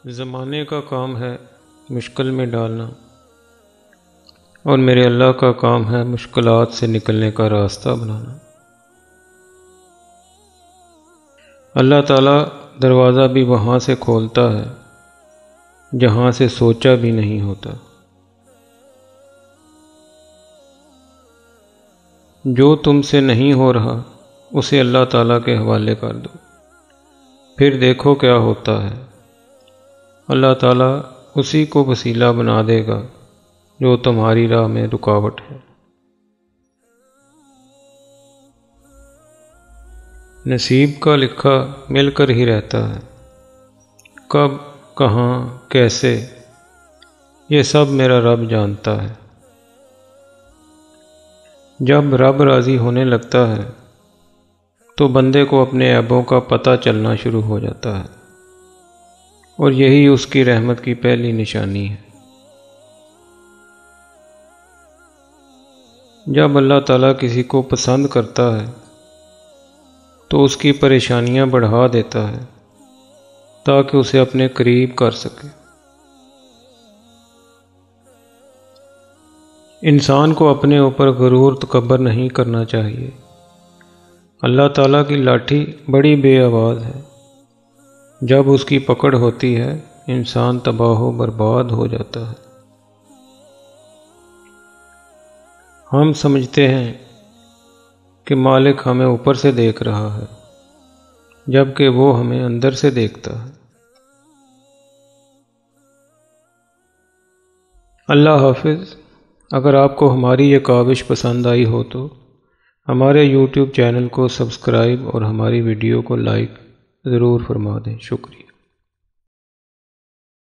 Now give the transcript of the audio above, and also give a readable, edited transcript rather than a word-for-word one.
زمانے کا کام ہے مشکل میں ڈالنا، اور میرے اللہ کا کام ہے مشکلات سے نکلنے کا راستہ بنانا۔ اللہ تعالیٰ دروازہ بھی وہاں سے کھولتا ہے جہاں سے سوچا بھی نہیں ہوتا۔ جو تم سے نہیں ہو رہا اسے اللہ تعالیٰ کے حوالے کر دو، پھر دیکھو کیا ہوتا ہے۔ اللہ تعالیٰ اسی کو وسیلہ بنا دے گا جو تمہاری راہ میں رکاوٹ ہے۔ نصیب کا لکھا مل کر ہی رہتا ہے، کب، کہاں، کیسے، یہ سب میرا رب جانتا ہے۔ جب رب راضی ہونے لگتا ہے تو بندے کو اپنے عیبوں کا پتہ چلنا شروع ہو جاتا ہے، اور یہی اس کی رحمت کی پہلی نشانی ہے۔ جب اللہ تعالیٰ کسی کو پسند کرتا ہے تو اس کی پریشانیاں بڑھا دیتا ہے تاکہ اسے اپنے قریب کر سکے۔ انسان کو اپنے اوپر غرور تکبر نہیں کرنا چاہیے۔ اللہ تعالیٰ کی لاٹھی بڑی بے آواز ہے، جب اس کی پکڑ ہوتی ہے انسان تباہ و برباد ہو جاتا ہے۔ ہم سمجھتے ہیں کہ مالک ہمیں اوپر سے دیکھ رہا ہے، جبکہ وہ ہمیں اندر سے دیکھتا ہے۔ اللہ حافظ۔ اگر آپ کو ہماری یہ کاوش پسند آئی ہو تو ہمارے یوٹیوب چینل کو سبسکرائب اور ہماری ویڈیو کو لائک ضرور فرما دیں۔ شکریہ۔